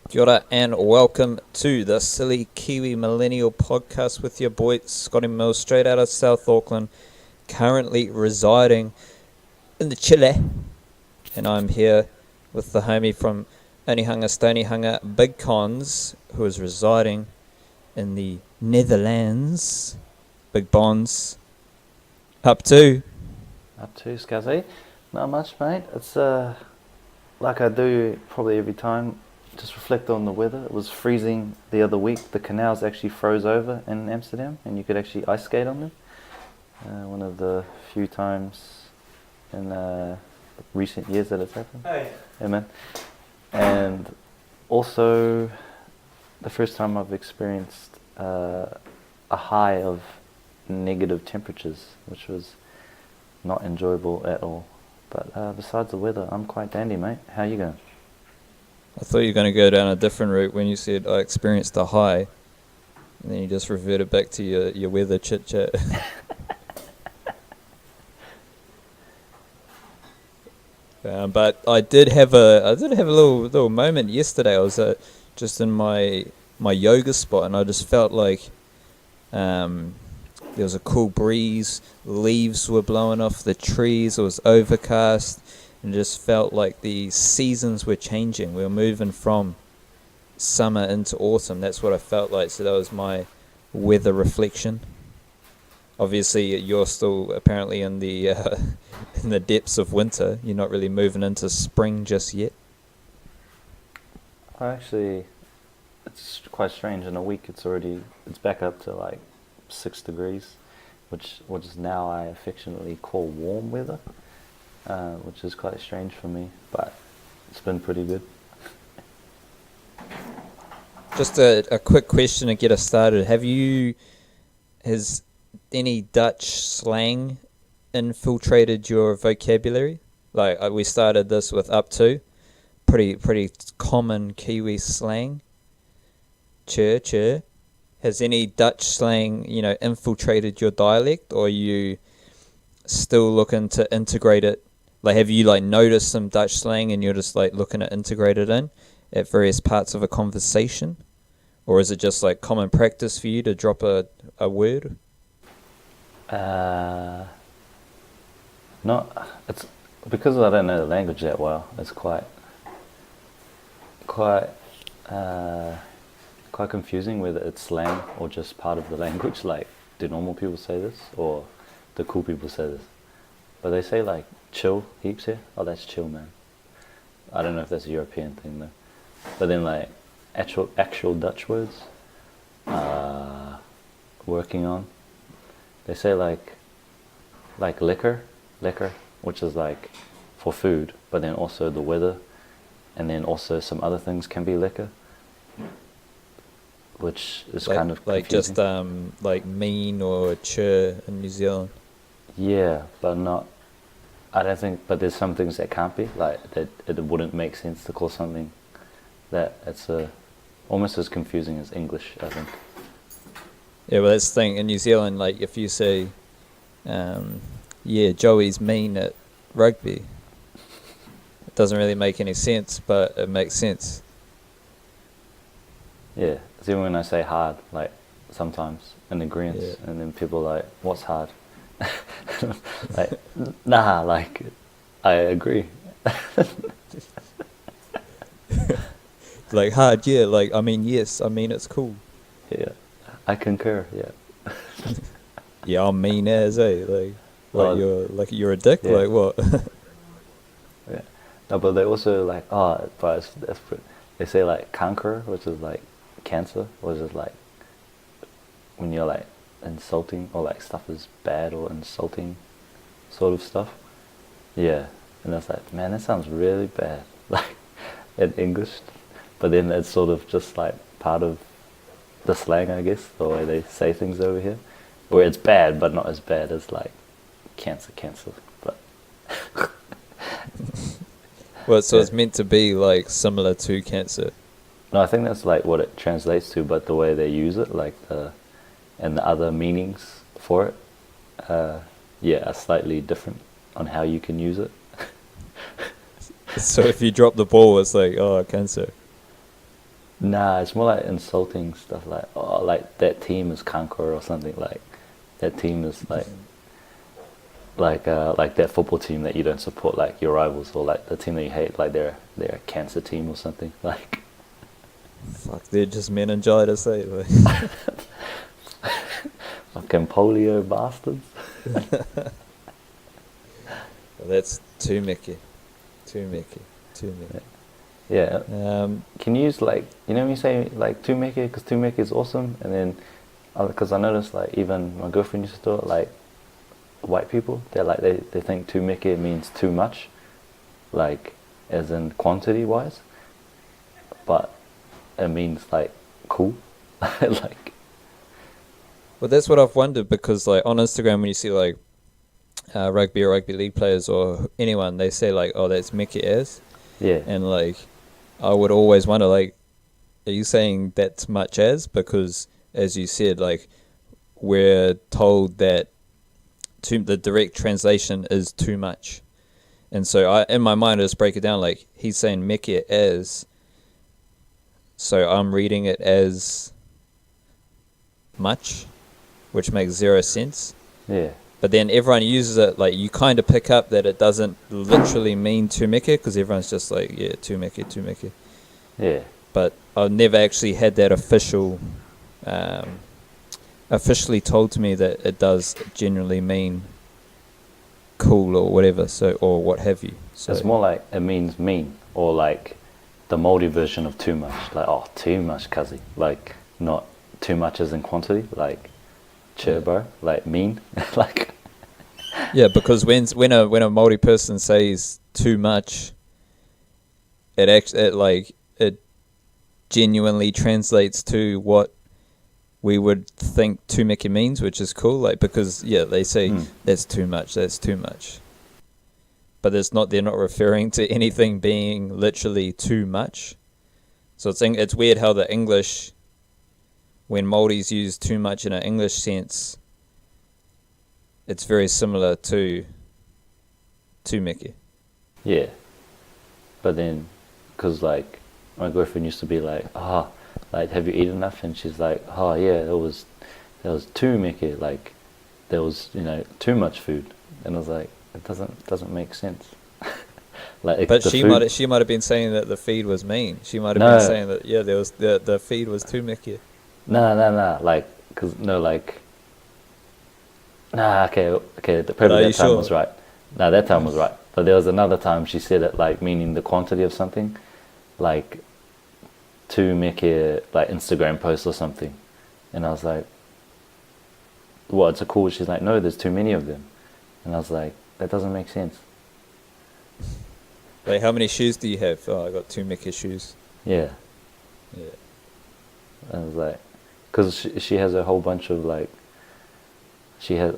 Kia ora and welcome to the Silly Kiwi Millennial podcast with your boy Scotty Mills, straight out of South Auckland, currently residing in the Chile. And I'm here with the homie from Onehunga Stoneyhunga Big Cons, who is residing in the Netherlands. Big Bonds. Up to. Up to, Scuzzy. Not much, mate. It's like I do probably every time, just reflect on the weather. It was freezing the other week. The canals actually froze over in Amsterdam and you could actually ice skate on them. One of the few times in recent years that it's happened. Hey. Yeah, man. And also the first time I've experienced a high of negative temperatures, which was not enjoyable at all. But besides the weather, I'm quite dandy, mate. How you going? I thought you were going to go down a different route when you said I experienced a high, and then you just reverted back to your weather chit chat. But I did have a little moment yesterday. I was just in my yoga spot, and I just felt like there was a cool breeze. Leaves were blowing off the trees. It was overcast. And just felt like the seasons were changing. We were moving from summer into autumn. That's what I felt like. So that was my weather reflection. Obviously, you're still apparently in the in the depths of winter. You're not really moving into spring just yet. Actually, it's quite strange. In a week, it's back up to like 6 degrees, which is now I affectionately call warm weather. Which is quite strange for me, but it's been pretty good. Just a quick question to get us started. Has any Dutch slang infiltrated your vocabulary? Like we started this with up to, pretty common Kiwi slang. Chur. Has any Dutch slang, infiltrated your dialect, or are you still looking to integrate it? Like, have you noticed some Dutch slang and you're just looking to integrate it in at various parts of a conversation? Or is it just common practice for you to drop a word? It's because I don't know the language that well. It's quite confusing whether it's slang or just part of the language. Like, do normal people say this or the cool people say this? But they say chill heaps here. Oh, that's chill, man. I don't know if that's a European thing though. But then actual Dutch words, working on. They say like liquor, which is for food, but then also the weather, and then also some other things can be liquor, which is kind of confusing. Just mean or chur in New Zealand. Yeah, but not. I don't think, but there's some things that can't be, that it wouldn't make sense to call something that it's almost as confusing as English, I think. Yeah, well, that's the thing. In New Zealand, if you say, Joey's mean at rugby, it doesn't really make any sense, but it makes sense. Yeah, it's even when I say hard, sometimes in agreement, yeah. And then people are what's hard? Nah, I agree. Hard, yeah, yes, it's cool. Yeah, I concur, yeah. Yeah, I'm mean as, you're a dick, yeah. What? Yeah, no, but they also but they say canker, which is cancer, which is when you're insulting or stuff is bad or insulting sort of stuff. Yeah, and I was man, that sounds really bad, in English, but then it's sort of just part of the slang, I guess, the way they say things over here, where it's bad but not as bad as cancer, but well, so yeah. It's meant to be similar to cancer. No, I think that's what it translates to, but the way they use it, and the other meanings for it, are slightly different on how you can use it. So if you drop the ball, it's cancer. Nah, it's more like insulting stuff like, oh, like that team is canker or something, like that team is like that football team that you don't support, like your rivals, or like the team that you hate, like they're a cancer team or something. Like, Fuck, they're just meningitis, eh? fucking polio bastards. Well, that's too Mickey. Too Mickey. Too Mickey. Yeah. Um, Can you use like, you know when you say like too Mickey, because too Mickey is awesome, and then because I noticed like even my girlfriend used to do it, like white people, they're like they think too Mickey means too much, like as in quantity wise, but it means like cool, like well, that's what I've wondered because, like, on Instagram, when you see like rugby or rugby league players or anyone, they say like, "Oh, that's Mickey as," yeah, and like, I would always wonder, like, are you saying that's much as? Because, as you said, like, we're told that the direct translation is too much, and so in my mind, I just break it down like he's saying Mickey as, so I'm reading it as much, which makes zero sense. yeah, But then everyone uses it, like, you kind of pick up that it doesn't literally mean too Mickey because everyone's just like, yeah, too Mickey, too Mickey. yeah. But I've never actually had that officially told to me that it does generally mean cool or whatever, so, or what have you. So It's more like it means mean, or like the moldy version of too much, like, oh, too much, cuzzy, like not too much as in quantity, like chill, bro, like mean, like yeah, because when a Māori person says too much, it genuinely translates to what we would think too Mickey means, which is cool. Like, because they say that's too much, but they're not referring to anything being literally too much. So it's weird how the English, when Māoris use too much in an English sense, it's very similar to Mickey. yeah. But then, because like my girlfriend used to be like, oh, like have you eaten enough? And she's like, oh yeah, there was too Mickey, like there was too much food, and I was like, it doesn't make sense. Like, but she might have been saying that the feed was mean. She might have been saying that there was the feed was too Mickey. No, like, cause no, like, nah, okay, probably that time was right. No, that time was right. But there was another time she said it like meaning the quantity of something, like to make a like Instagram post or something, and I was like, "What? It's a cool." She's like, "No, there's too many of them," and I was like, "That doesn't make sense." Like, how many shoes do you have? Oh, I got 2 Mickey shoes. Yeah. Yeah. I was like, because she has a whole bunch of like, she has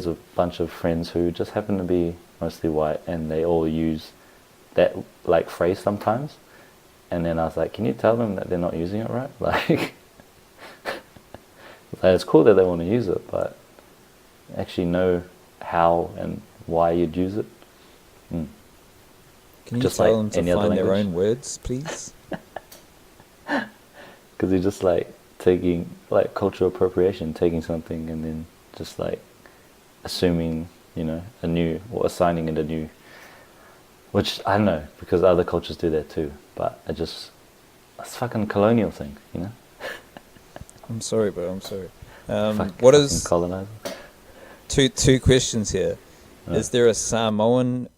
a bunch of friends who just happen to be mostly white, and they all use that like phrase sometimes. And then I was like, can you tell them that they're not using it right? Like, it's cool that they want to use it, but actually know how and why you'd use it. Can you just tell like them to find their own words, please? Because you're just like taking like cultural appropriation, taking something and then just like assuming, a new, or assigning it a new, which I don't know, because other cultures do that too, but it's fucking colonial thing, I'm sorry, bro, I'm sorry. What fucking is... colonizer. Two questions here. Right. Is there a Samoan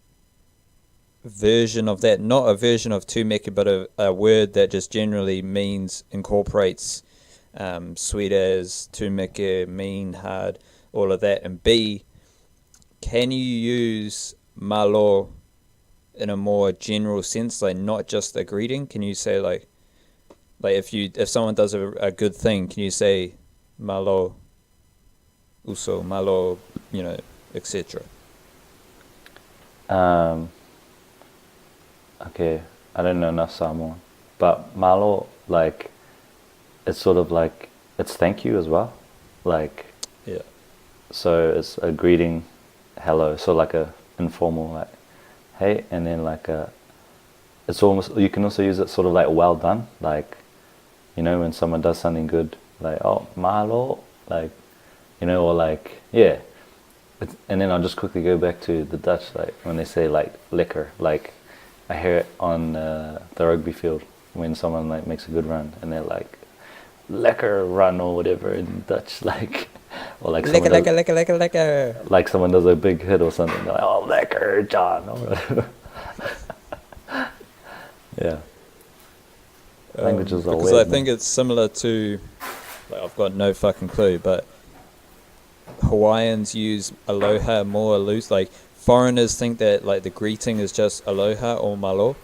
version of that? Not a version of Tūmeke, but a word that just generally incorporates sweet as, Tūmeke, mean, hard, all of that. And B, can you use malo in a more general sense, like not just a greeting? Can you say like if someone does a good thing, can you say malo uso, malo, etc.? Okay, I don't know enough Samoan, but malo, like, it's sort of like, it's thank you as well, like, Yeah. so it's a greeting, hello, so like a informal, like, hey, and then like it's almost, you can also use it sort of like well done, like You know, when someone does something good, like, oh, malo, like, you know, or like, yeah. And then I'll just quickly go back to the Dutch, like, when they say, like, lekker, like, I hear it on the rugby field when someone, like, makes a good run, and they're like, lekker run, or whatever in Dutch, like, or like someone Lekker, does, lekker, lekker, lekker, lekker. like someone does a big hit or something, they're like, oh, lekker, John, or whatever. Yeah. Languages are Because weird, I think man. it's similar to, like, I've got no fucking clue, but Hawaiians use aloha more loose. Like, foreigners think that, like, the greeting is just aloha or malo.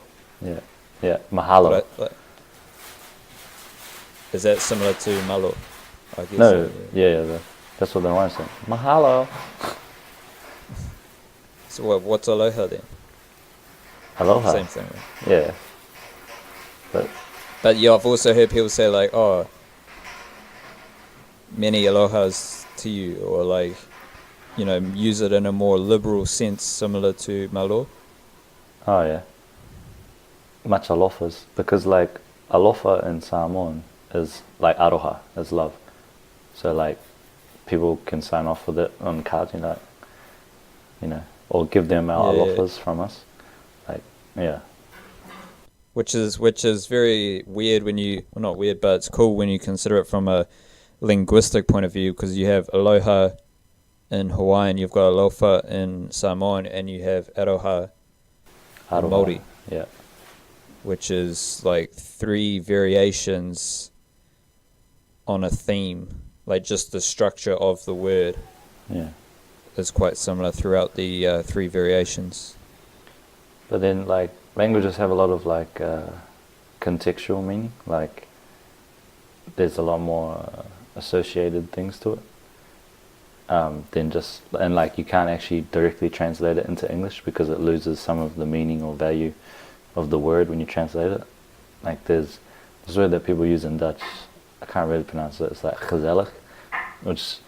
Yeah, yeah, mahalo. But is that similar to malo? I guess No, so, yeah, that's what they want to say. Mahalo. So what's aloha then? Aloha. Same thing, right? Yeah. But yeah, I've also heard people say, like, oh, many alohas to you, or, like, you know, use it in a more liberal sense, similar to malo. Oh, yeah. Much alofas. Because, like, alofa in Samoan is, like, aroha, is love. So, like, people can sign off with it on cards, you know, or give them our alofas from us. Like, yeah. Which is very weird when you, well, not weird, but it's cool when you consider it from a linguistic point of view, because you have aloha in Hawaiian, you've got alofa in Samoan, and you have aroha in Aroha. Māori, Yeah. which is like 3 variations on a theme. Like, just the structure of the word Yeah. is quite similar throughout the 3 variations. But then, like, languages have a lot of, like, contextual meaning. Like, there's a lot more associated things to it than just, and, like, you can't actually directly translate it into English because it loses some of the meaning or value of the word when you translate it. Like, there's this word that people use in Dutch, I can't really pronounce it, it's like gezellig, which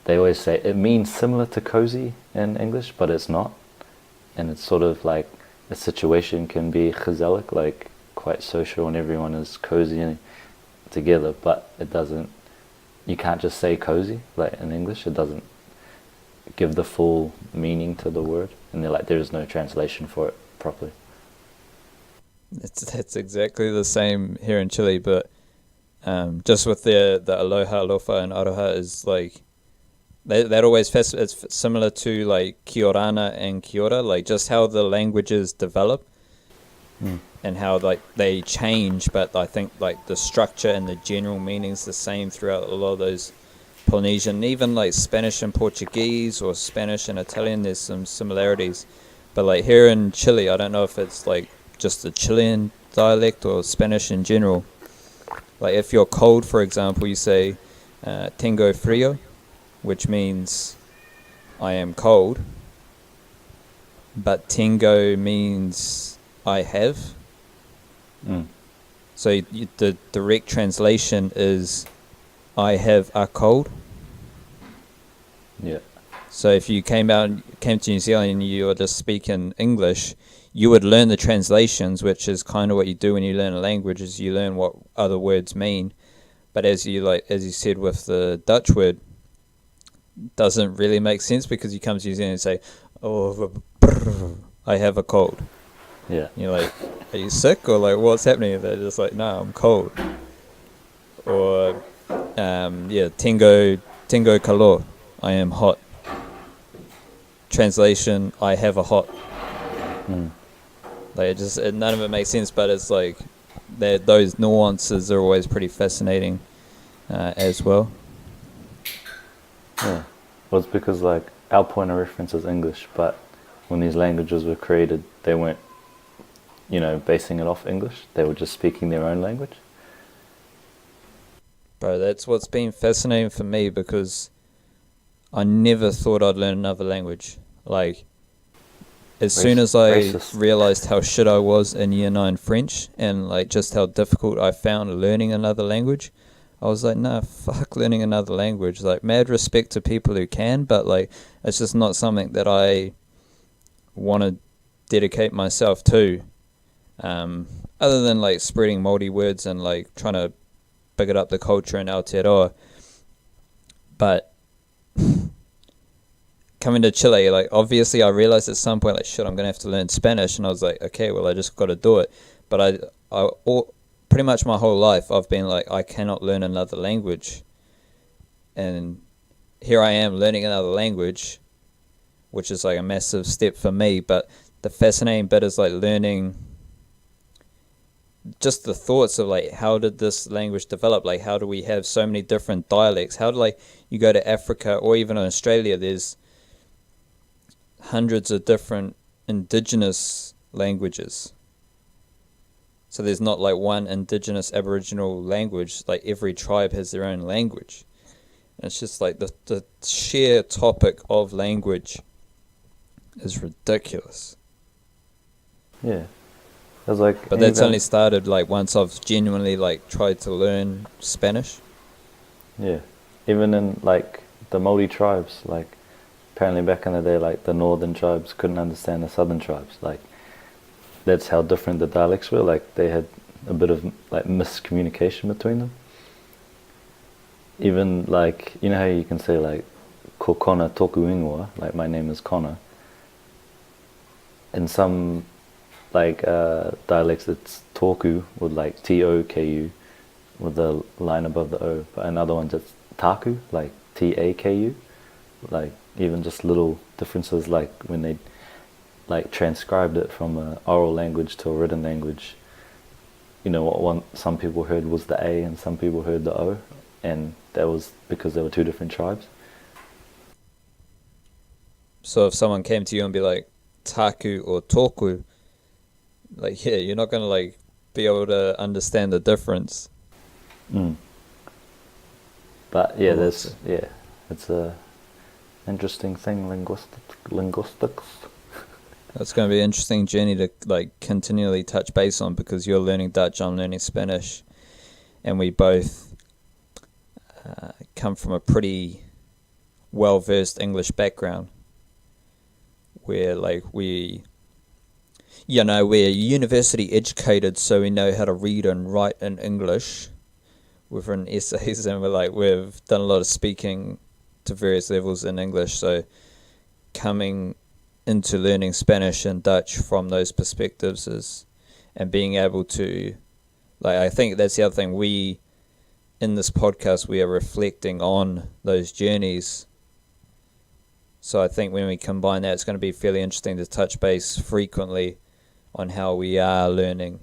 they always say it means similar to cozy in English, but it's not. And it's sort of like a situation can be gezellig, like quite social and everyone is cozy and together, but it doesn't, you can't just say cozy, like in English, it doesn't give the full meaning to the word, and they're like, there is no translation for it properly. That's exactly the same here in Chile, but just with the aloha, alofa, and aroha is like, that always it's similar to like kiorana and kiora, like just how the languages develop and how like they change, but I think like the structure and the general meaning's the same throughout a lot of those Polynesian, even like Spanish and Portuguese or Spanish and Italian, there's some similarities. But like here in Chile, I don't know if it's like just the Chilean dialect or Spanish in general. Like if you're cold, for example, you say tengo frío, which means I am cold, but tengo means I have. So the direct translation is I have a cold. Yeah. So if you came to New Zealand and you were just speaking English, you would learn the translations, which is kind of what you do when you learn a language, is you learn what other words mean. But as you said with the Dutch word, doesn't really make sense because you come to New Zealand and say, "Oh, I have a cold." Yeah. You're like, "Are you sick?" Or like, "What's happening?" They're just like, "No, I'm cold." Or tengo calor, I am hot. Translation, I have a hot. Like none of it makes sense, but it's like those nuances are always pretty fascinating as well. Yeah. Well, it's because like our point of reference is English, but when these languages were created, they weren't, basing it off English. They were just speaking their own language. Bro, that's what's been fascinating for me, because I never thought I'd learn another language. Like, as soon as I realized how shit I was in Year 9 French, and like just how difficult I found learning another language, I was like, nah, fuck learning another language. Like, mad respect to people who can, but like, it's just not something that I want to dedicate myself to. Other than like spreading Māori words and like trying to bigged up the culture in Aotearoa. But coming to Chile, like, obviously I realized at some point, like, shit, I'm going to have to learn Spanish. And I was like, okay, well, I just got to do it. But pretty much my whole life, I've been like, I cannot learn another language. And here I am learning another language, which is like a massive step for me. But the fascinating bit is like learning just the thoughts of like, how did this language develop? Like, how do we have so many different dialects? How do, like, you go to Africa or even in Australia, there's hundreds of different indigenous languages. So there's not like one indigenous Aboriginal language. Like, every tribe has their own language. And it's just like the sheer topic of language is ridiculous. Yeah. It's like, but that's only started like once I've genuinely like tried to learn Spanish. Yeah. Even in like the Māori tribes, like apparently back in the day, like the northern tribes couldn't understand the southern tribes. Like, that's how different the dialects were. Like, they had a bit of like miscommunication between them. Even like, you know how you can say like, ko Connor toku ingoa, like my name is Connor. In some like dialects it's toku with like T-O-K-U with the line above the O. But in other ones it's taku, like T-A-K-U. Like, even just little differences, like when they like transcribed it from an oral language to a written language, you know, what some people heard was the A and some people heard the O, and that was because there were two different tribes. So if someone came to you and be like, taku or toku, like, yeah, you're not going to like be able to understand the difference. But yeah, it's a interesting thing, linguistics. That's going to be an interesting journey to like continually touch base on, because you're learning Dutch, I'm learning Spanish, and we both come from a pretty well-versed English background, where like we're university educated, so we know how to read and write in English. We've written essays, and we've done a lot of speaking to various levels in English. So coming into learning Spanish and Dutch from those perspectives and being able to, like, I think that's the other thing, in this podcast, we are reflecting on those journeys. So I think when we combine that, it's going to be fairly interesting to touch base frequently on how we are learning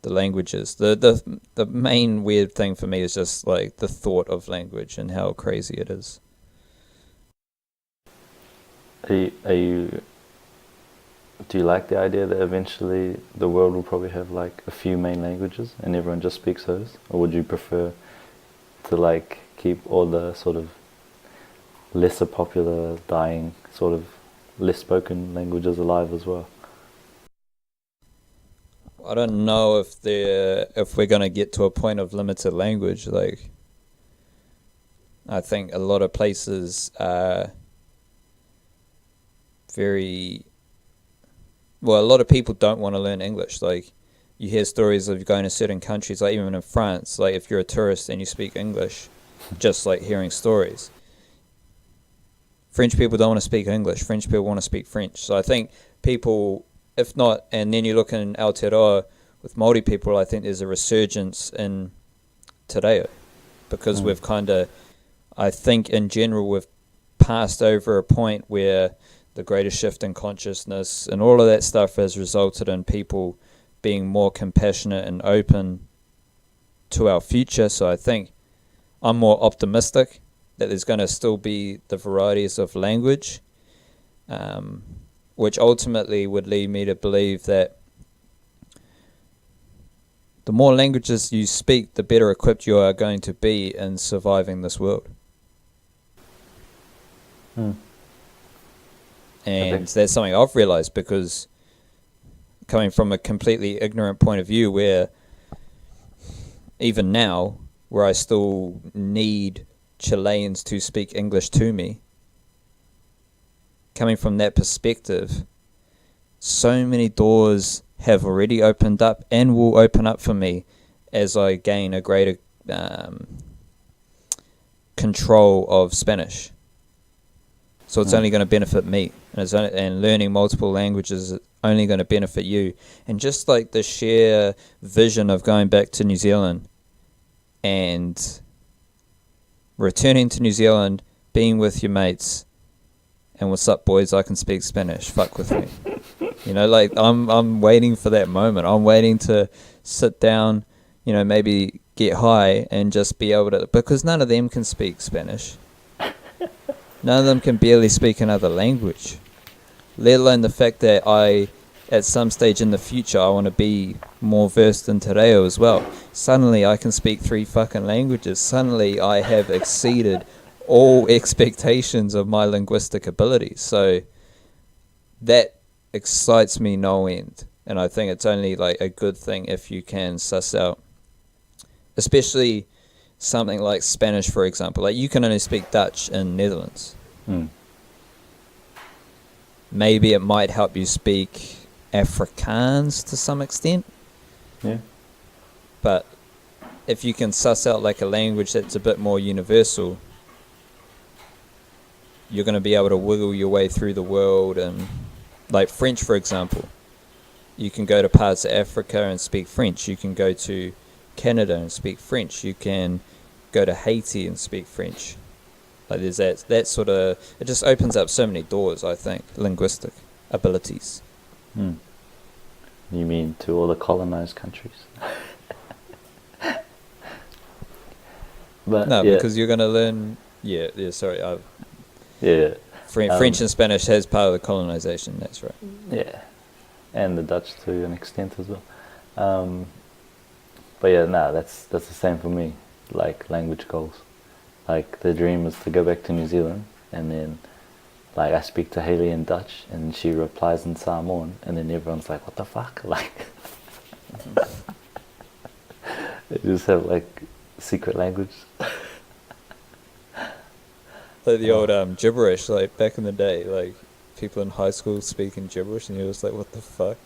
the languages. The main weird thing for me is just like the thought of language and how crazy it is. Do you like the idea that eventually the world will probably have like a few main languages and everyone just speaks those? Or would you prefer to like keep all the sort of lesser popular, dying, sort of less spoken languages alive as well? I don't know if we're going to get to a point of limited language. Like, I think a lot of places are a lot of people don't want to learn English. Like, you hear stories of going to certain countries, like even in France, like if you're a tourist and you speak English, just like hearing stories. French people don't want to speak English. French people want to speak French. So I think people, if not, and then you look in Aotearoa with Māori people, I think there's a resurgence in Te Reo, because we've kind of, I think in general, we've passed over a point where the greater shift in consciousness and all of that stuff has resulted in people being more compassionate and open to our future. So I think I'm more optimistic that there's going to still be the varieties of language, which ultimately would lead me to believe that the more languages you speak, the better equipped you are going to be in surviving this world. And that's something I've realized, because coming from a completely ignorant point of view, where even now, where I still need Chileans to speak English to me, coming from that perspective, so many doors have already opened up and will open up for me as I gain a greater control of Spanish. So it's only going to benefit me, and learning multiple languages is only going to benefit you. And just like the sheer vision of going back to New Zealand and returning to New Zealand, being with your mates, and what's up, boys? I can speak Spanish. Fuck with me. You know, like I'm waiting for that moment. I'm waiting to sit down, you know, maybe get high and just be able to, because none of them can speak Spanish. None of them can barely speak another language. Let alone the fact that at some stage in the future, I want to be more versed in te reo as well. Suddenly I can speak 3 fucking languages. Suddenly I have exceeded all expectations of my linguistic abilities. So that excites me no end. And I think it's only like a good thing if you can suss out, especially something like Spanish, for example. Like, you can only speak Dutch in Netherlands. Maybe it might help you speak Afrikaans to some extent. Yeah. But if you can suss out like a language that's a bit more universal, you're going to be able to wiggle your way through the world. And like French, for example, you can go to parts of Africa and speak French. You can go to Canada and speak French. You can go to Haiti and speak French. Like, there's that sort of, it just opens up so many doors, I think, linguistic abilities. You mean to all the colonized countries? But No, yeah. because you're going to learn, sorry, Yeah. French and Spanish has part of the colonization, that's right. Yeah. And the Dutch to an extent as well. But yeah, that's the same for me, like language goals. Like, the dream is to go back to New Zealand, and then like I speak to Haley in Dutch and she replies in Samoan, and then everyone's like, what the fuck? Like, they just have like secret language. Like the old gibberish, like back in the day, like people in high school speaking gibberish, and you're just like, what the fuck?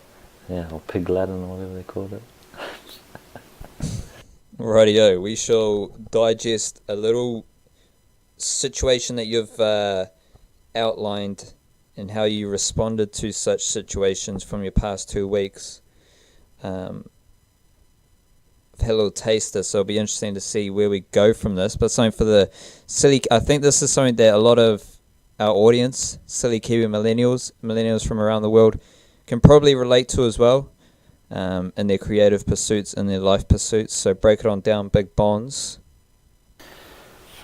Yeah, or pig Latin or whatever they called it. Rightio, we shall digest a little situation that you've outlined and how you responded to such situations from your past 2 weeks. I've had a little taster, so it'll be interesting to see where we go from this. But something for the silly, I think this is something that a lot of our audience, silly Kiwi millennials from around the world, can probably relate to as well. In their creative pursuits and their life pursuits. So break it on down, big bonds.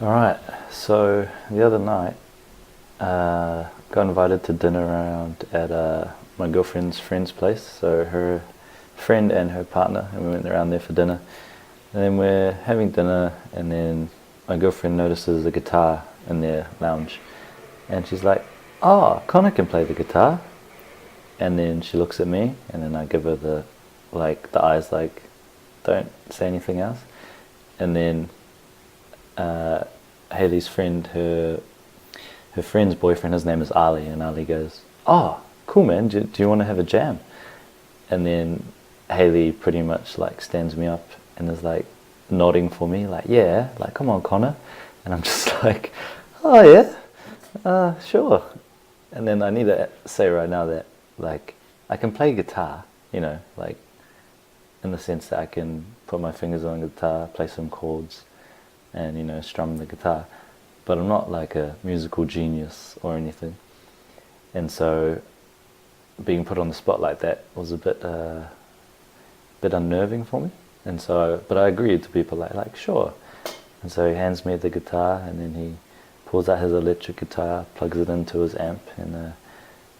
Alright, so the other night, got invited to dinner around at my girlfriend's friend's place. So her friend and her partner, and we went around there for dinner. And then we're having dinner, and then my girlfriend notices a guitar in their lounge. And she's like, oh, Connor can play the guitar. And then she looks at me, and then I give her the eyes like, don't say anything else. And then Haley's friend, her friend's boyfriend, his name is Ali, and Ali goes, oh, cool man, do you want to have a jam? And then Haley pretty much like stands me up and is like nodding for me, like, yeah, like, come on Connor. And I'm just like, oh yeah, sure. And then I need to say right now that like I can play guitar, you know, like in the sense that I can put my fingers on the guitar, play some chords, and, you know, strum the guitar. But I'm not like a musical genius or anything. And so being put on the spot like that was a bit unnerving for me. And so, but I agreed to be polite, like, sure. And so he hands me the guitar, and then he pulls out his electric guitar, plugs it into his amp, and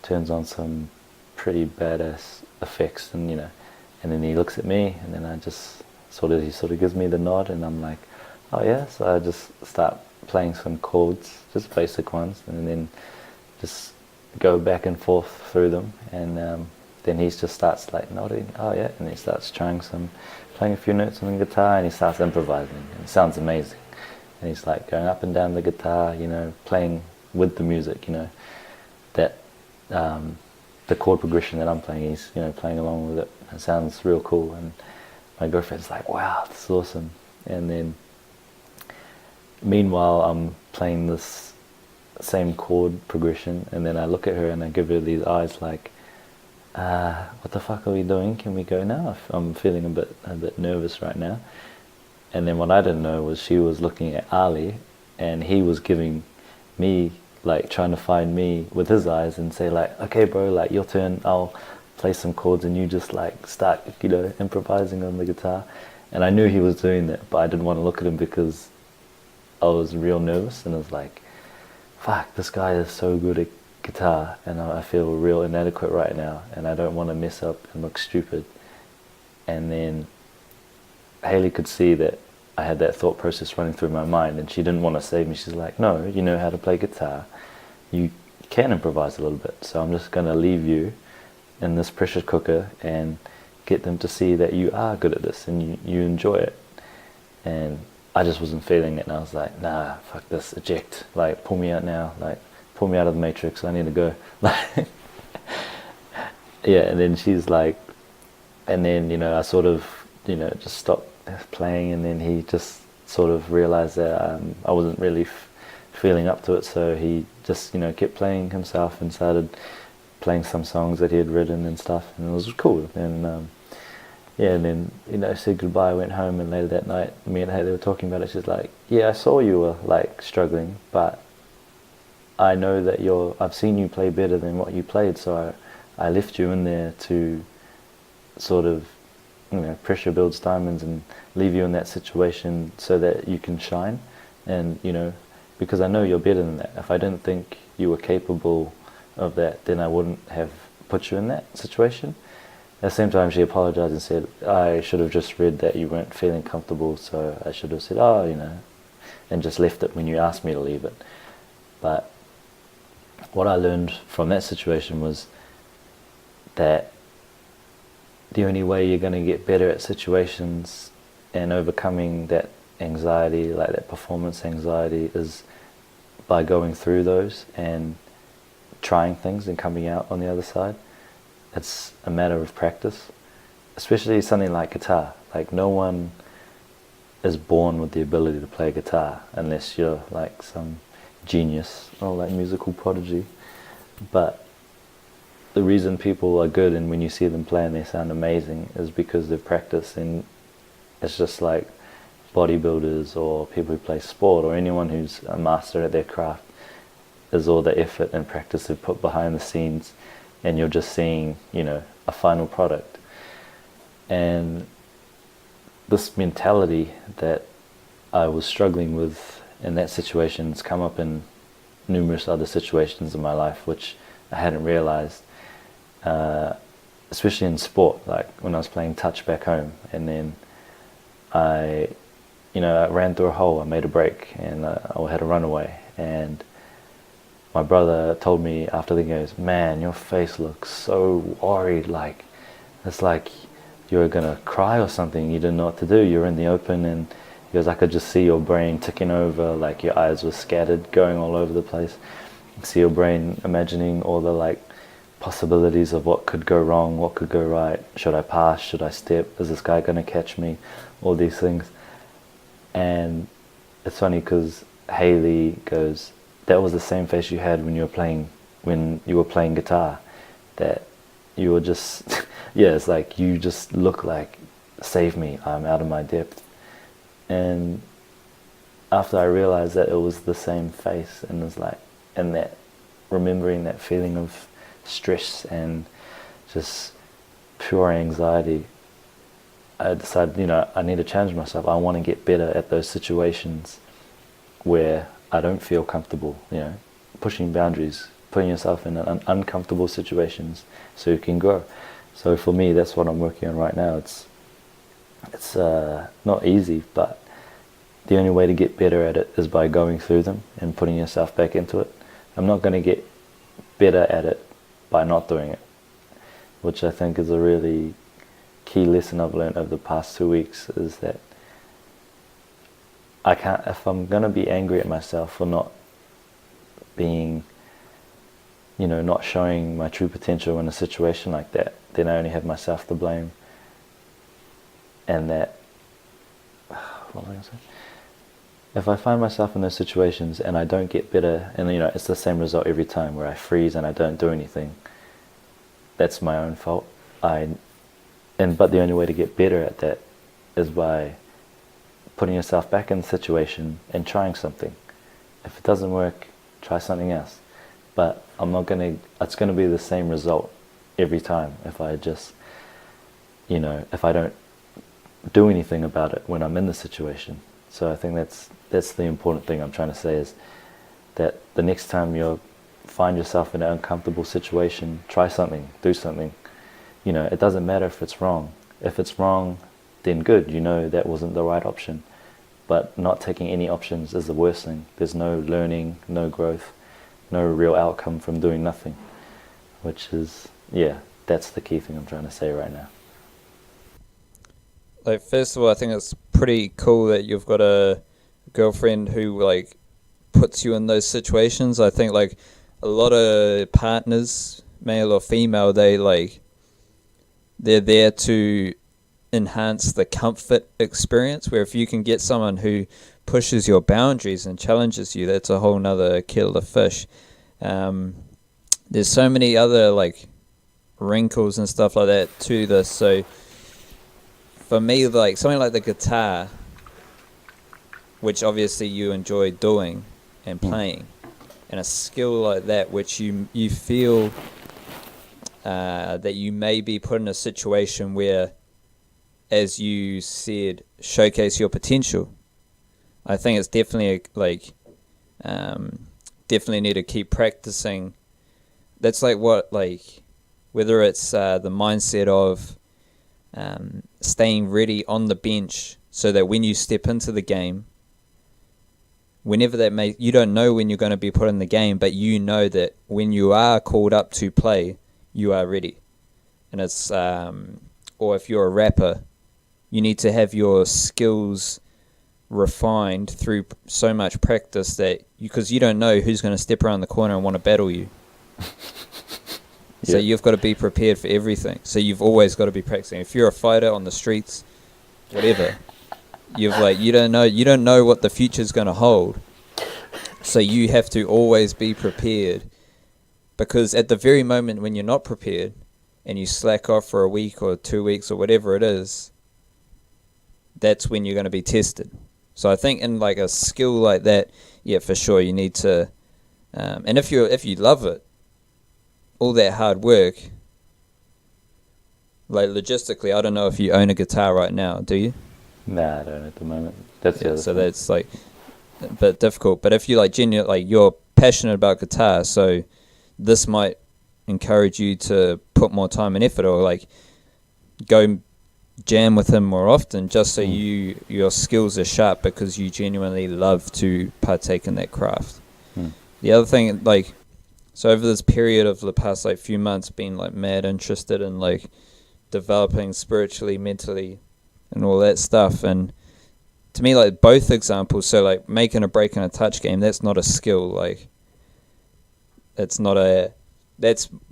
turns on some pretty badass effects, and, you know, and then he looks at me, and then he sort of gives me the nod, and I'm like, oh yeah. So I just start playing some chords, just basic ones, and then just go back and forth through them, and then he just starts like nodding, oh yeah, and he starts playing a few notes on the guitar, and he starts improvising, and it sounds amazing. And he's like going up and down the guitar, you know, playing with the music, you know, that the chord progression that I'm playing, he's, you know, playing along with it. It sounds real cool, and my girlfriend's like, wow, this is awesome. And then meanwhile, I'm playing this same chord progression, and then I look at her and I give her these eyes like, what the fuck are we doing? Can we go now? I'm feeling a bit nervous right now. And then what I didn't know was she was looking at Ali, and he was giving me, like, trying to find me with his eyes and say like, okay bro, like, your turn, I'll play some chords and you just like start, improvising on the guitar. And I knew he was doing that, but I didn't want to look at him because I was real nervous, and I was like, fuck, this guy is so good at guitar and I feel real inadequate right now and I don't want to mess up and look stupid. And then Haley could see that I had that thought process running through my mind, and she didn't want to save me. She's like, no, you know how to play guitar, you can improvise a little bit, so I'm just going to leave you in this pressure cooker and get them to see that you are good at this and you enjoy it. And I just wasn't feeling it, and I was like, nah, fuck this, eject, like, pull me out now, like, pull me out of the matrix, I need to go. Like, yeah. And then she's like, and then, I sort of, just stopped playing, and then he just sort of realized that I wasn't really feeling up to it, so he just, kept playing himself and started playing some songs that he had written and stuff, and it was cool. And yeah, and then, said goodbye, went home, and later that night, me and Haley were talking about it. She's like, yeah, I saw you were, like, struggling, but I know that I've seen you play better than what you played, so I left you in there to sort of, pressure builds diamonds and leave you in that situation so that you can shine. And, because I know you're better than that. If I didn't think you were capable of that, then I wouldn't have put you in that situation. At the same time, she apologized and said, I should have just read that you weren't feeling comfortable, so I should have said, and just left it when you asked me to leave it. But what I learned from that situation was that the only way you're going to get better at situations and overcoming that anxiety, like that performance anxiety, is by going through those and trying things and coming out on the other side. It's a matter of practice, especially something like guitar. Like, no one is born with the ability to play guitar unless you're like some genius or like musical prodigy. But the reason people are good, and when you see them play and they sound amazing, is because they've practiced. And it's just like bodybuilders or people who play sport or anyone who's a master at their craft, is all the effort and practice they've put behind the scenes, and you're just seeing, a final product. And this mentality that I was struggling with in that situation has come up in numerous other situations in my life, which I hadn't realized, especially in sport, like when I was playing touch back home, and then I ran through a hole, I made a break, and I had a runaway, and my brother told me after the game, man, your face looks so worried, like, it's like you're gonna cry or something, you didn't know what to do, you're in the open. And he goes, I could just see your brain ticking over, like your eyes were scattered, going all over the place. See your brain imagining all the like possibilities of what could go wrong, what could go right, should I pass, should I step, is this guy gonna catch me, all these things. And it's funny because Haley goes, that was the same face you had when you were playing guitar, that you were just yeah, it's like you just look like, save me, I'm out of my depth. And after I realized that it was the same face, and it was like, and that remembering that feeling of stress and just pure anxiety, I decided, I need to challenge myself. I want to get better at those situations where I don't feel comfortable, pushing boundaries, putting yourself in uncomfortable situations so you can grow. So for me, that's what I'm working on right now. It's not easy, but the only way to get better at it is by going through them and putting yourself back into it. I'm not going to get better at it by not doing it, which I think is a really key lesson I've learned over the past 2 weeks, is that I can't, if I'm going to be angry at myself for not being, not showing my true potential in a situation like that, then I only have myself to blame. and that, what was I going to say? If I find myself in those situations and I don't get better, and it's the same result every time where I freeze and I don't do anything, that's my own fault. But the only way to get better at that is by putting yourself back in the situation and trying something. If it doesn't work, try something else. But it's going to be the same result every time if I just, if I don't do anything about it when I'm in the situation. So I think that's the important thing I'm trying to say, is that the next time you find yourself in an uncomfortable situation, try something, do something. It doesn't matter if it's wrong. If it's wrong, then good, that wasn't the right option. But not taking any options is the worst thing. There's no learning, no growth, no real outcome from doing nothing, which is, that's the key thing I'm trying to say right now. Like, first of all, I think it's pretty cool that you've got a girlfriend who, like, puts you in those situations. I think, like, a lot of partners, male or female, they're there to enhance the comfort experience, where if you can get someone who pushes your boundaries and challenges you, that's a whole nother kettle of fish. There's so many other, like, wrinkles and stuff like that to this. So for me, like, something like the guitar, which obviously you enjoy doing and playing, and a skill like that, which you feel that you may be put in a situation where, as you said, showcase your potential. I think it's definitely definitely need to keep practicing. That's like whether it's the mindset of staying ready on the bench, so that when you step into the game, whenever you don't know when you're going to be put in the game, but you know that when you are called up to play, you are ready. And it's, or if you're a rapper, you need to have your skills refined through so much practice because you don't know who's going to step around the corner and want to battle you. So you've got to be prepared for everything. So you've always got to be practicing. If you're a fighter on the streets, whatever, you don't know what the future's going to hold. So you have to always be prepared, because at the very moment when you're not prepared and you slack off for a week or 2 weeks or whatever it is, that's when you're going to be tested. So I think in like a skill like that, for sure you need to, and if you love it, all that hard work, like logistically, I don't know if you own a guitar right now, do you? Nah, I don't at the moment. That's the other so thing. That's like a bit difficult. But if you you're passionate about guitar, so this might encourage you to put more time and effort, or like go jam with him more often, just so your skills are sharp, because you genuinely love to partake in that craft. The other thing, so over this period of the past few months, been mad interested in developing spiritually, mentally, and all that stuff. And to me, both examples, so making a break in a touch game, that's not a skill. That's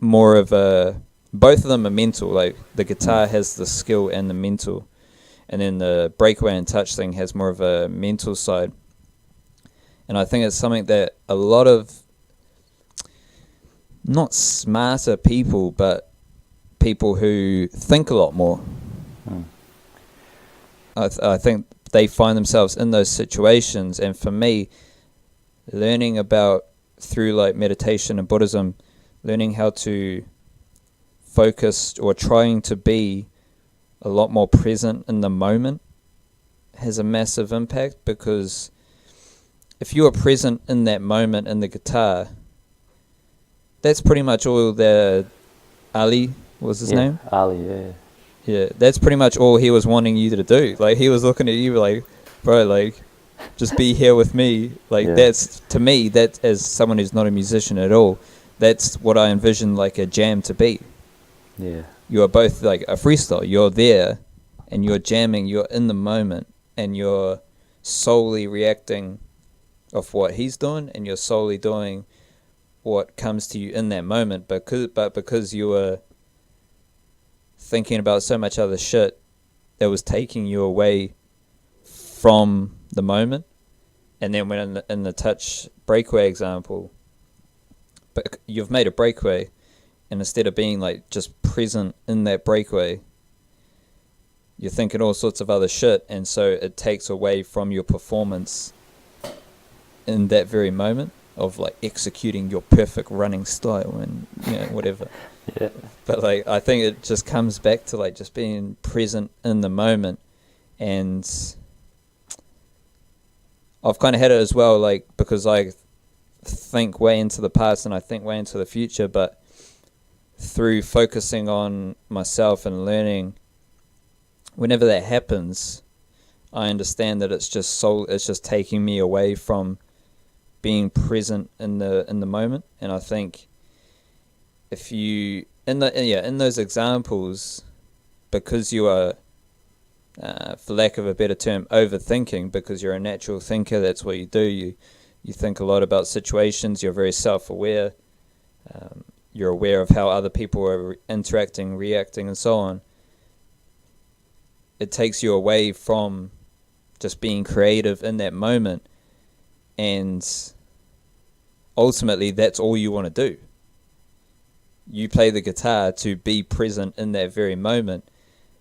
more of a, both of them are mental. The guitar has the skill and the mental, and then the breakaway and touch thing has more of a mental side. And I think it's something that a lot of, not smarter people, but people who think a lot more, I think they find themselves in those situations. And for me, learning about, through meditation and Buddhism, learning how to focus, or trying to be a lot more present in the moment, has a massive impact. Because if you are present in that moment in the guitar, that's pretty much all the Ali was his name? Ali, Yeah, that's pretty much all he was wanting you to do. He was looking at you bro, just be here with me. That's, to me, that, as someone who's not a musician at all, that's what I envision a jam to be. Yeah. You are both a freestyle. You're there and you're jamming, you're in the moment, and you're solely reacting off what he's doing, and you're solely doing what comes to you in that moment. Because you were thinking about so much other shit, that was taking you away from the moment. And then when in the touch breakaway example, but you've made a breakaway, and instead of being like just present in that breakaway, you're thinking all sorts of other shit, and so it takes away from your performance in that very moment of like executing your perfect running style and whatever. Yeah. But like I think it just comes back to like just being present in the moment. And I've kind of had it as well, like, because I think way into the past and I think way into the future, but through focusing on myself and learning, whenever that happens, I understand that it's just taking me away from being present in the moment. And I think if you in those examples, because you are for lack of a better term, overthinking, because you're a natural thinker, that's what you do. You think a lot about situations, you're very self-aware, you're aware of how other people are interacting, reacting, and so on. It takes you away from just being creative in that moment, and ultimately that's all you want to do. You play the guitar to be present in that very moment,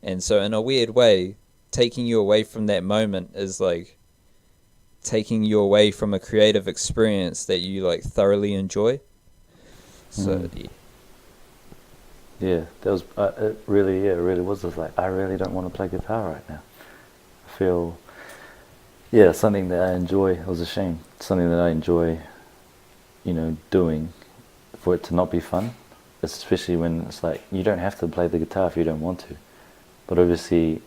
and so in a weird way, taking you away from that moment is like taking you away from a creative experience that you like thoroughly enjoy. So yeah, that was it really was just like, I really don't want to play guitar right now. I feel something that I enjoy. It was a shame. Something that I enjoy, doing, for it to not be fun, especially when it's like you don't have to play the guitar if you don't want to. But obviously,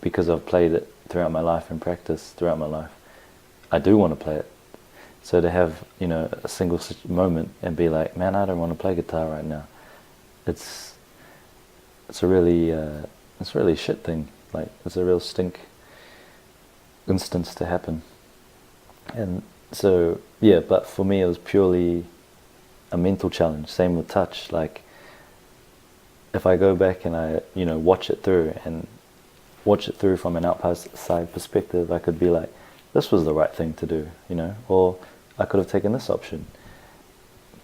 because I've played it throughout my life and practiced throughout my life, I do want to play it. So to have, a single moment and be like, man, I don't want to play guitar right now. It's a really shit thing. Like, it's a real stink instance to happen. And so, but for me it was purely a mental challenge. Same with touch. Like, if I go back and I, watch it through from an outside perspective, I could be like, this was the right thing to do, or I could have taken this option.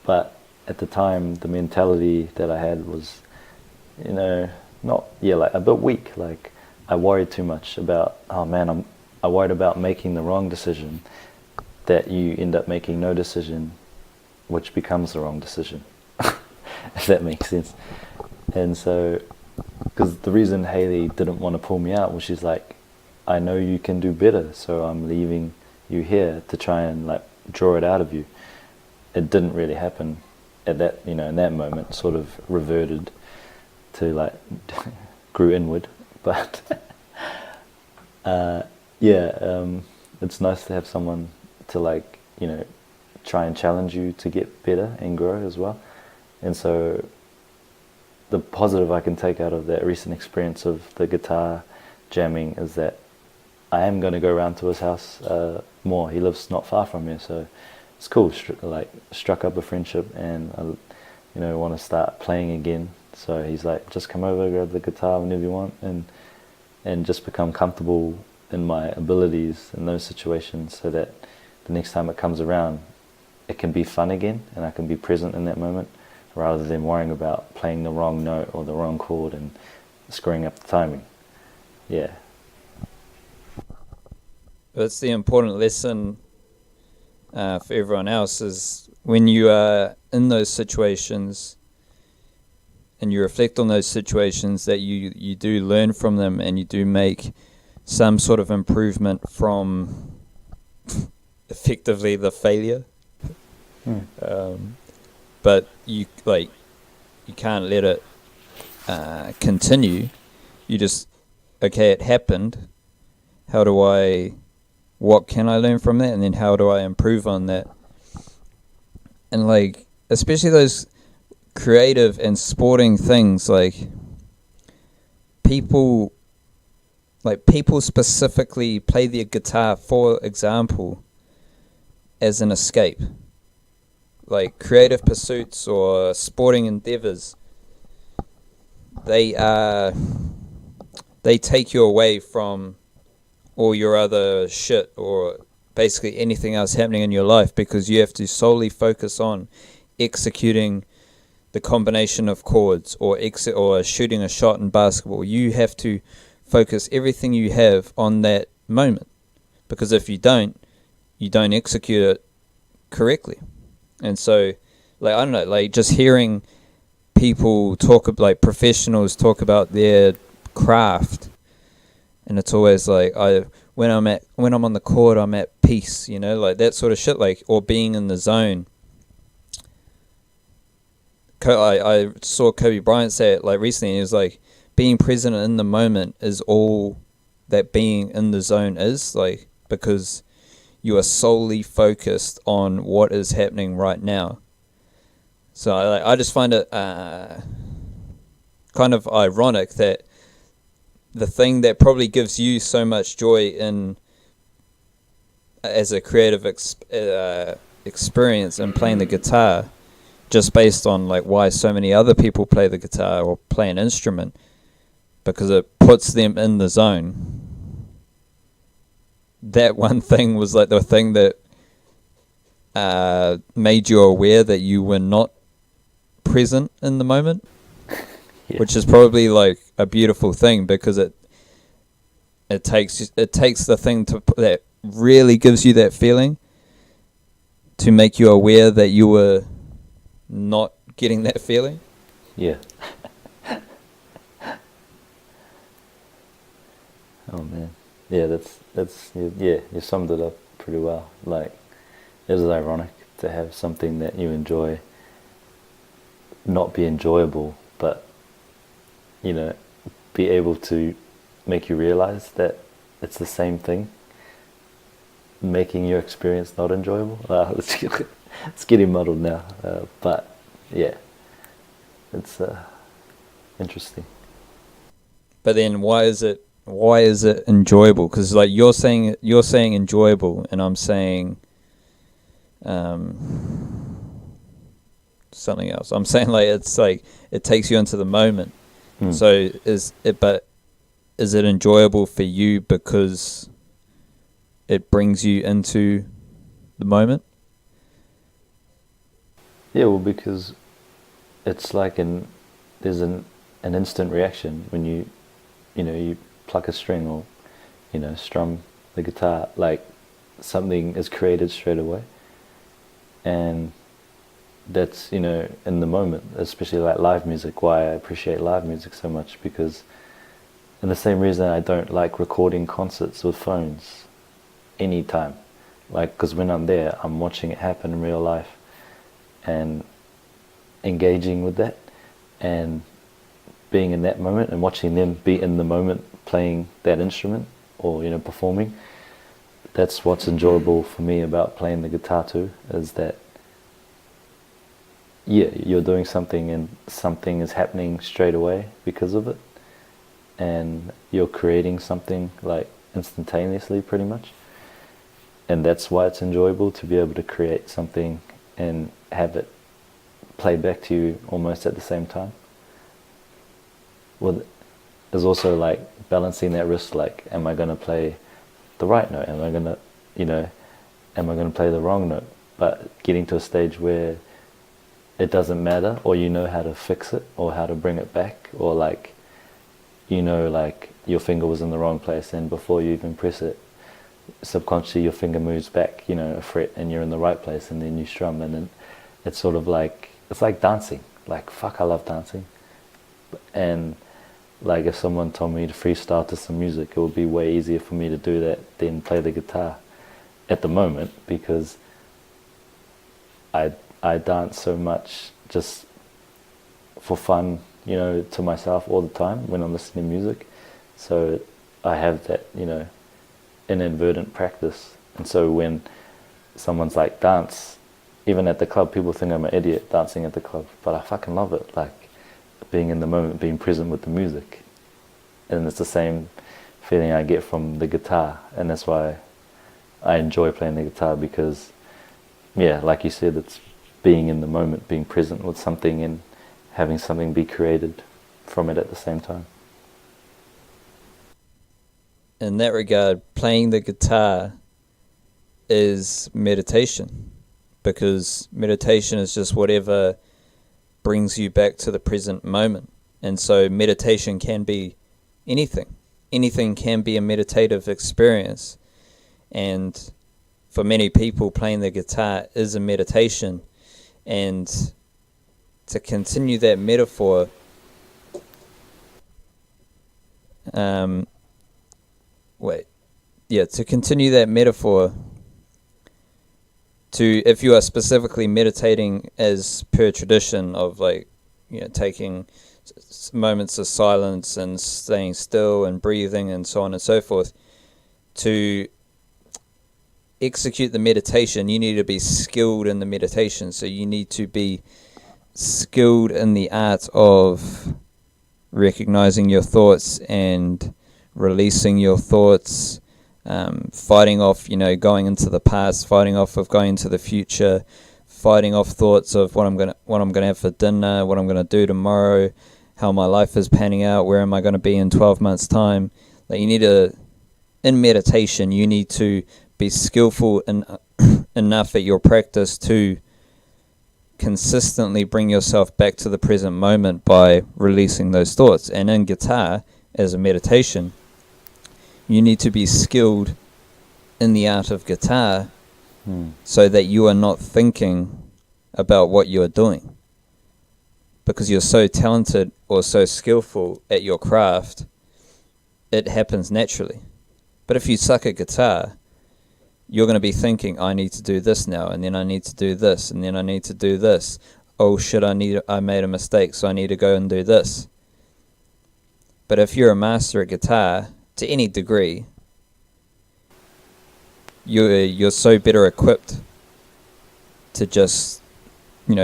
But at the time, the mentality that I had was, like a bit weak. Like, I worried too much about, I worried about making the wrong decision, that you end up making no decision, which becomes the wrong decision, if that makes sense. And so, because the reason Haley didn't want to pull me out was, she's like, I know you can do better, so I'm leaving you here to try and like draw it out of you. It didn't really happen at that, in that moment, sort of reverted to like, grew inward. But it's nice to have someone to like, try and challenge you to get better and grow as well. And so the positive I can take out of that recent experience of the guitar jamming is that I am going to go around to his house more. He lives not far from here, so it's cool. Struck up a friendship, and I want to start playing again. So he's like, just come over, grab the guitar whenever you want, and just become comfortable in my abilities in those situations, so that the next time it comes around, it can be fun again, and I can be present in that moment, rather than worrying about playing the wrong note or the wrong chord and screwing up the timing. Yeah. That's the important lesson for everyone else, is when you are in those situations and you reflect on those situations, that you do learn from them, and you do make some sort of improvement from effectively the failure. But you can't let it continue. You just, okay, it happened. What can I learn from that? And then how do I improve on that? And like, especially those creative and sporting things, like people specifically play their guitar, for example, as an escape. Like creative pursuits or sporting endeavors, they are they take you away from all your other shit or basically anything else happening in your life, because you have to solely focus on executing the combination of chords or shooting a shot in basketball. You have to focus everything you have on that moment, because if you don't execute it correctly. And so, like, I don't know, like just hearing people talk, like professionals talk about their craft, and it's always like, when I'm on the court, I'm at peace, you know, like that sort of shit, like, or being in the zone. I saw Kobe Bryant say it like recently, and he was like, being present in the moment is all that being in the zone is, like, because you are solely focused on what is happening right now. So I just find it kind of ironic that the thing that probably gives you so much joy in as a creative experience in playing the guitar, just based on like why so many other people play the guitar or play an instrument, because it puts them in the zone. That one thing was like the thing that made you aware that you were not present in the moment, yeah. Which is probably like a beautiful thing, because it takes the thing that really gives you that feeling to make you aware that you were not getting that feeling. Yeah. Oh man. Yeah, that's yeah, you summed it up pretty well. Like, it is ironic to have something that you enjoy not be enjoyable, but, you know, be able to make you realize that it's the same thing, making your experience not enjoyable. It's getting muddled now, but yeah, it's interesting. But then why is it enjoyable? Because like you're saying enjoyable, and I'm saying something else. I'm saying like it's like it takes you into the moment. So is it enjoyable for you because it brings you into the moment? Yeah, well, because it's like there's an instant reaction when you pluck a string or, strum the guitar, like something is created straight away. And that's, in the moment, especially like live music, why I appreciate live music so much, because, and the same reason I don't like recording concerts with phones anytime. Like, because when I'm there, I'm watching it happen in real life and engaging with that and being in that moment and watching them be in the moment playing that instrument or, performing. That's what's enjoyable for me about playing the guitar too, is that, yeah, you're doing something and something is happening straight away because of it. And you're creating something like instantaneously pretty much. And that's why it's enjoyable to be able to create something and have it play back to you almost at the same time. Well, there's also like balancing that risk, like, am I going to play the right note? Am I going to play the wrong note? But getting to a stage where it doesn't matter, or how to fix it, or how to bring it back, or like, like your finger was in the wrong place, and before you even press it, subconsciously your finger moves back, a fret, and you're in the right place, and then you strum, and then it's sort of like, it's like dancing. Like, fuck, I love dancing. And like, if someone told me to freestyle to some music, it would be way easier for me to do that than play the guitar at the moment, because I dance so much just for fun, to myself all the time when I'm listening to music. So I have that, inadvertent practice. And so when someone's like, dance, even at the club, people think I'm an idiot dancing at the club, but I fucking love it. Like, being in the moment, being present with the music. And it's the same feeling I get from the guitar, and that's why I enjoy playing the guitar, because, yeah, like you said, it's being in the moment, being present with something and having something be created from it at the same time. in that regard, playing the guitar is meditation, because meditation is just whatever brings you back to the present moment. And so meditation can be anything. Anything can be a meditative experience. And for many people, playing the guitar is a meditation. And to continue that metaphor, to continue that metaphor, if you are specifically meditating as per tradition of taking moments of silence and staying still and breathing and so on and so forth, to execute the meditation, you need to be skilled in the meditation. So you need to be skilled in the art of recognizing your thoughts and releasing your thoughts, fighting off, going into the past, fighting off of going into the future, fighting off thoughts of what I'm gonna have for dinner, what I'm gonna do tomorrow, how my life is panning out, where am I gonna be in 12 months' time. In meditation, you need to be skillful enough at your practice to consistently bring yourself back to the present moment by releasing those thoughts. And in guitar, as a meditation, you need to be skilled in the art of guitar so that you are not thinking about what you are doing. Because you're so talented or so skillful at your craft, it happens naturally. But if you suck at guitar, you're going to be thinking, I need to do this now, and then I need to do this, and then I need to do this. Oh shit, I made a mistake, so I need to go and do this. But if you're a master at guitar, to any degree, you're so better equipped to just,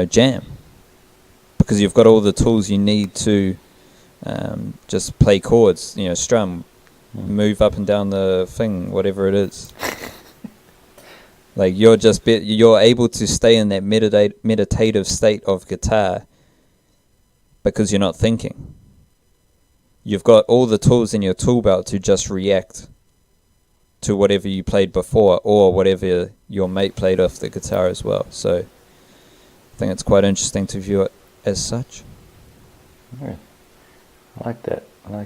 jam. Because you've got all the tools you need to just play chords, strum, move up and down the thing, whatever it is. You're able to stay in that meditative state of guitar because you're not thinking. You've got all the tools in your tool belt to just react to whatever you played before or whatever your mate played off the guitar as well. So I think it's quite interesting to view it as such. Yeah. I like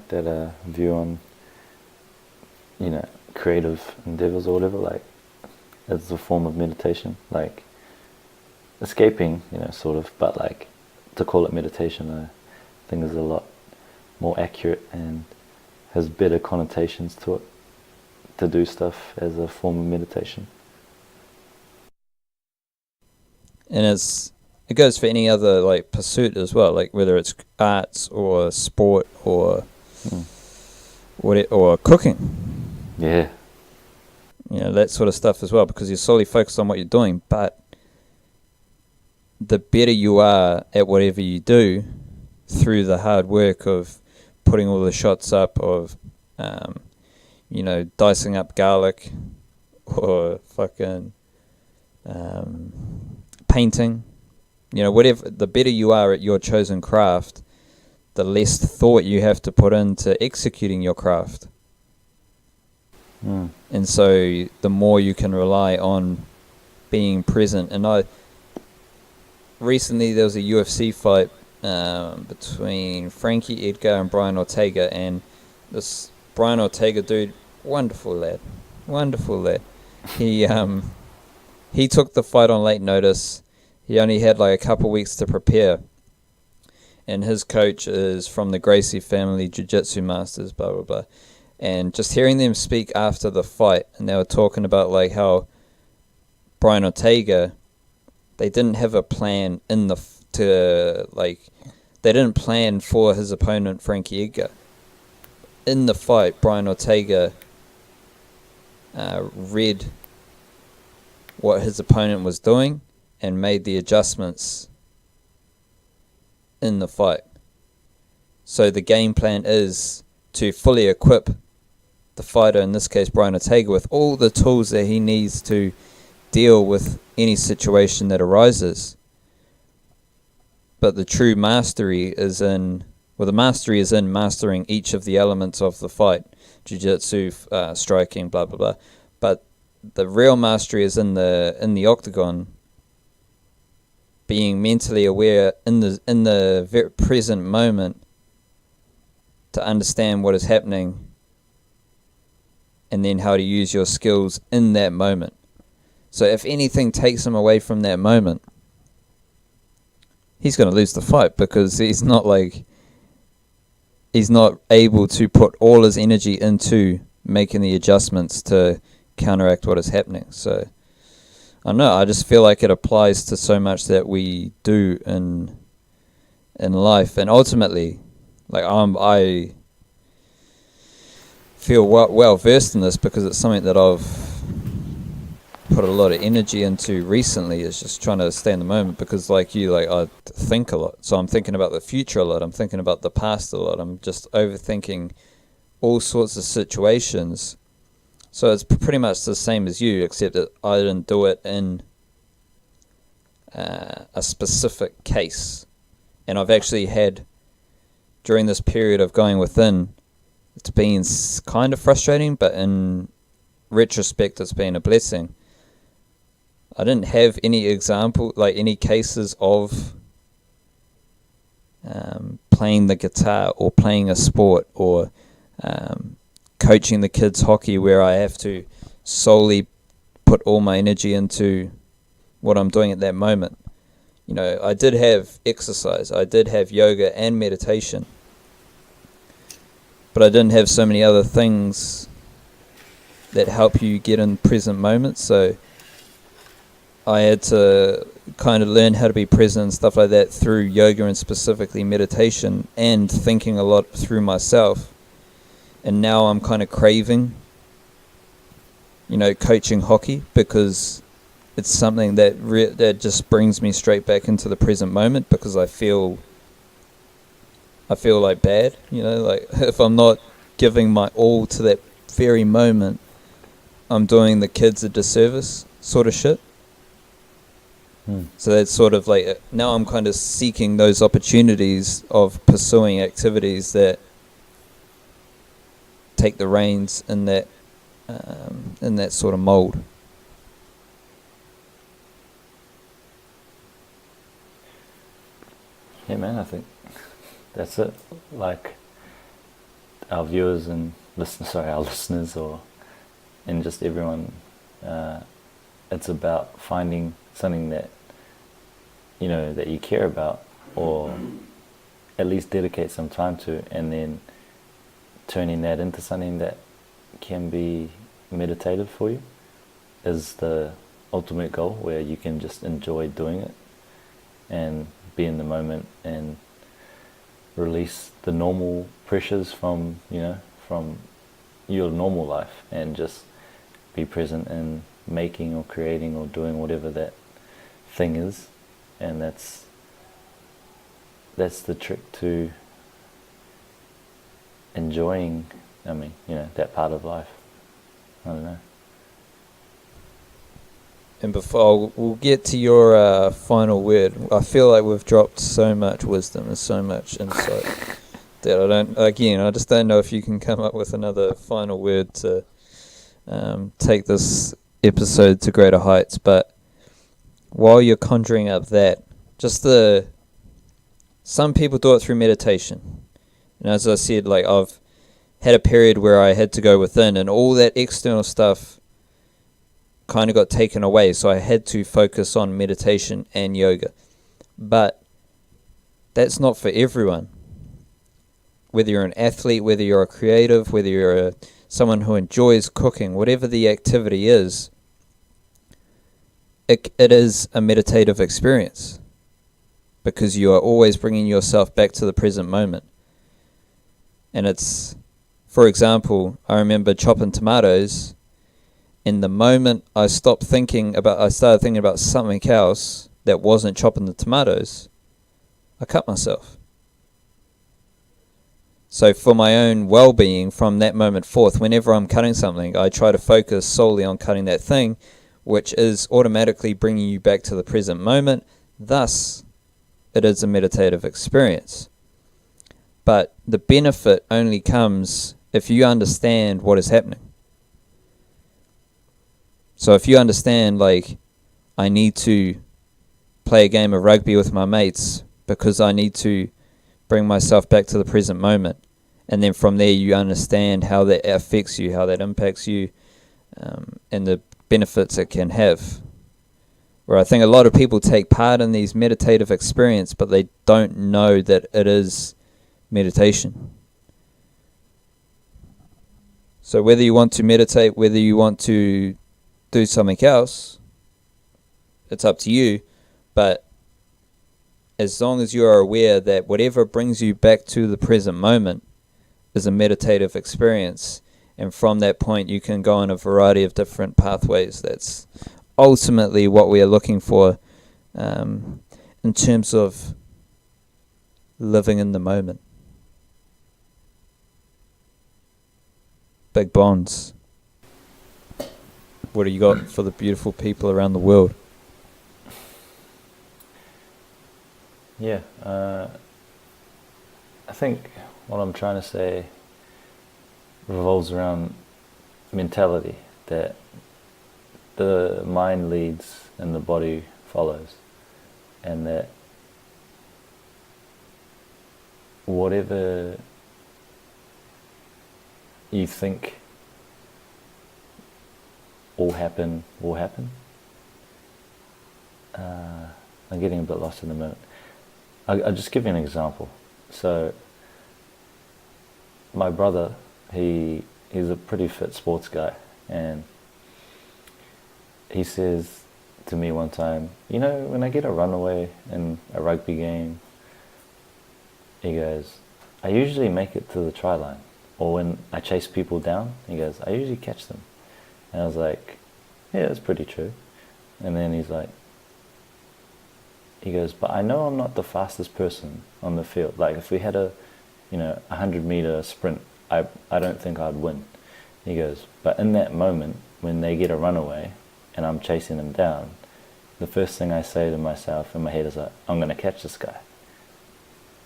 that. View on, creative endeavors or whatever, as a form of meditation, escaping, sort of, but to call it meditation, I think is a lot more accurate and has better connotations to it, to do stuff as a form of meditation. And it goes for any other pursuit as well, whether it's arts or sport or or cooking. Yeah. That sort of stuff as well, because you're solely focused on what you're doing. But the better you are at whatever you do through the hard work of putting all the shots up, of dicing up garlic or fucking painting, whatever, the better you are at your chosen craft, the less thought you have to put into executing your craft. And so the more you can rely on being present. And recently there was a UFC fight between Frankie Edgar and Brian Ortega, and this Brian Ortega dude, wonderful lad. He took the fight on late notice. He only had a couple weeks to prepare, and his coach is from the Gracie family, jiu-jitsu masters, blah blah blah. And just hearing them speak after the fight, and they were talking about how Brian Ortega, they didn't have a plan they didn't plan for his opponent Frankie Edgar. In the fight, Brian Ortega read what his opponent was doing and made the adjustments in the fight. So the game plan is to fully equip the fighter, in this case Brian Ortega, with all the tools that he needs to deal with any situation that arises. But the true mastery is in mastering each of the elements of the fight. jiu-jitsu, striking, blah blah blah. But the real mastery is in the octagon, being mentally aware in the very present moment to understand what is happening, and then how to use your skills in that moment. So if anything takes him away from that moment, he's going to lose the fight, because he's not able to put all his energy into making the adjustments to counteract what is happening. So I don't know, I just feel like it applies to so much that we do in life, and ultimately, like I feel well versed in this because it's something that I've put a lot of energy into recently, is just trying to stay in the moment, because like you, like I think a lot, so I'm thinking about the future a lot, I'm thinking about the past a lot, I'm just overthinking all sorts of situations. So it's pretty much the same as you, except that I didn't do it in a specific case, and I've actually had, during this period of going within, it's been kind of frustrating, but in retrospect it's been a blessing. I didn't have any example, like any cases of playing the guitar or playing a sport or coaching the kids hockey, where I have to solely put all my energy into what I'm doing at that moment. You know, I did have exercise, I did have yoga and meditation, but I didn't have so many other things that help you get in present moments. So I had to kind of learn how to be present and stuff like that through yoga, and specifically meditation, and thinking a lot through myself. And now I'm kind of craving, you know, coaching hockey, because it's something that that just brings me straight back into the present moment, because I feel like bad, you know, like if I'm not giving my all to that very moment, I'm doing the kids a disservice, sort of shit. So that's sort of like, now I'm kind of seeking those opportunities of pursuing activities that take the reins in that sort of mold. Yeah, man, I think that's it. Like our viewers and our listeners, and just everyone, it's about finding something that, you know, that you care about, or at least dedicate some time to, and then turning that into something that can be meditative for you is the ultimate goal, where you can just enjoy doing it and be in the moment and release the normal pressures from your normal life, and just be present in making or creating or doing whatever that thing is. And that's the trick to enjoying, that part of life. I don't know. And before we'll get to your final word, I feel like we've dropped so much wisdom and so much insight that I just don't know if you can come up with another final word to take this episode to greater heights. But while you're conjuring up that, some people do it through meditation. And as I said, like I've had a period where I had to go within, and all that external stuff kind of got taken away, so I had to focus on meditation and yoga. But that's not for everyone. Whether you're an athlete, whether you're a creative, whether you're someone who enjoys cooking, whatever the activity is, it is a meditative experience, because you are always bringing yourself back to the present moment. And it's, for example, I remember chopping tomatoes. In the moment I started thinking about something else that wasn't chopping the tomatoes, I cut myself. So for my own well-being, from that moment forth, whenever I'm cutting something, I try to focus solely on cutting that thing, which is automatically bringing you back to the present moment. Thus, it is a meditative experience. But the benefit only comes if you understand what is happening. So if you understand, like, I need to play a game of rugby with my mates because I need to bring myself back to the present moment. And then from there you understand how that affects you, how that impacts you, and the benefits it can have. Where I think a lot of people take part in these meditative experiences, but they don't know that it is meditation. So whether you want to meditate, whether you want to do something else, it's up to you. But as long as you are aware that whatever brings you back to the present moment is a meditative experience, and from that point you can go on a variety of different pathways. That's ultimately what we are looking for in terms of living in the moment. Big bonds. What do you got for the beautiful people around the world? Yeah, I think what I'm trying to say revolves around mentality, that the mind leads and the body follows, and that whatever you think will happen will happen. I'm getting a bit lost in the moment. I'll just give you an example. So my brother, he's a pretty fit sports guy, and he says to me one time, you know, when I get a runaway in a rugby game, he goes, I usually make it to the try line. Or when I chase people down, he goes, I usually catch them. And I was like, yeah, that's pretty true. And then he goes, but I know I'm not the fastest person on the field. Like if we had a 100-meter sprint, I don't think I'd win. He goes, but in that moment, when they get a runaway and I'm chasing them down, the first thing I say to myself in my head is like, I'm going to catch this guy.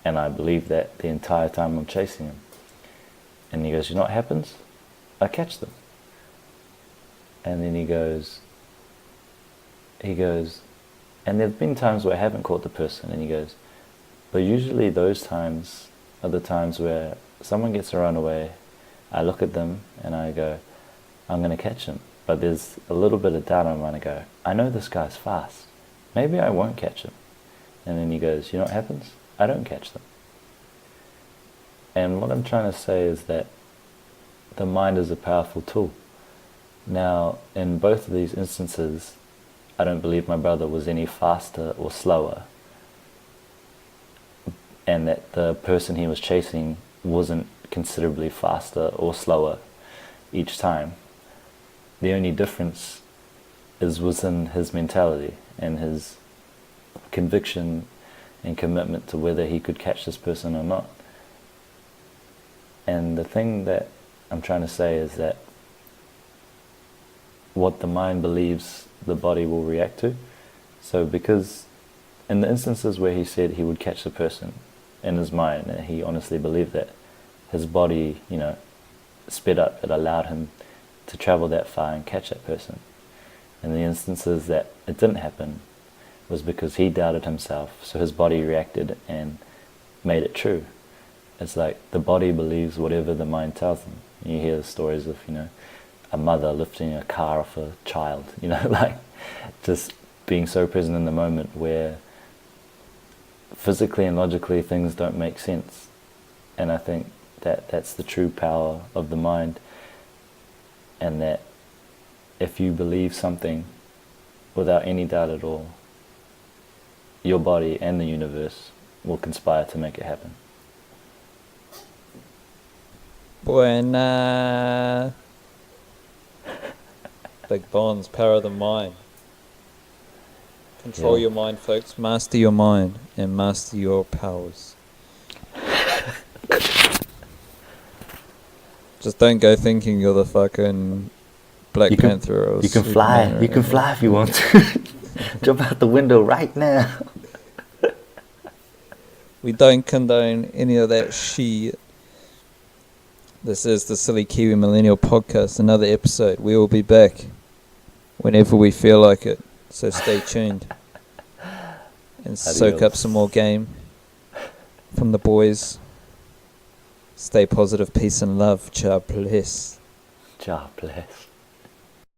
And I believe that the entire time I'm chasing him. And he goes, you know what happens? I catch them. And then he goes, and there have been times where I haven't caught the person, and he goes, but usually those times are the times where someone gets a runaway, I look at them and I go, I'm going to catch him. But there's a little bit of doubt in my mind. I go, I know this guy's fast. Maybe I won't catch him. And then he goes, you know what happens? I don't catch them. And what I'm trying to say is that the mind is a powerful tool. Now, in both of these instances, I don't believe my brother was any faster or slower, and that the person he was chasing wasn't considerably faster or slower each time. The only difference was in his mentality and his conviction and commitment to whether he could catch this person or not. And the thing that I'm trying to say is that what the mind believes, the body will react to. So because in the instances where he said he would catch the person in his mind, and he honestly believed that, his body, sped up. It allowed him to travel that far and catch that person. And the instances that it didn't happen was because he doubted himself, so his body reacted and made it true. It's like the body believes whatever the mind tells them. You hear the stories of, a mother lifting a car off a child, like just being so present in the moment where physically and logically things don't make sense. And I think that that's the true power of the mind, and that if you believe something without any doubt at all, your body and the universe will conspire to make it happen. Buena. Big bonds, power of the mind. Control your mind, folks. Master your mind and master your powers. Just don't go thinking you're the fucking Black Panther or you can Superman fly. You can fly if you want to. Jump out the window right now. We don't condone any of that shit. This is the Silly Kiwi Millennial podcast, another episode. We will be back whenever we feel like it. So stay tuned and soak up some more game from the boys. Stay positive, peace and love. Cha bless. Cha bless.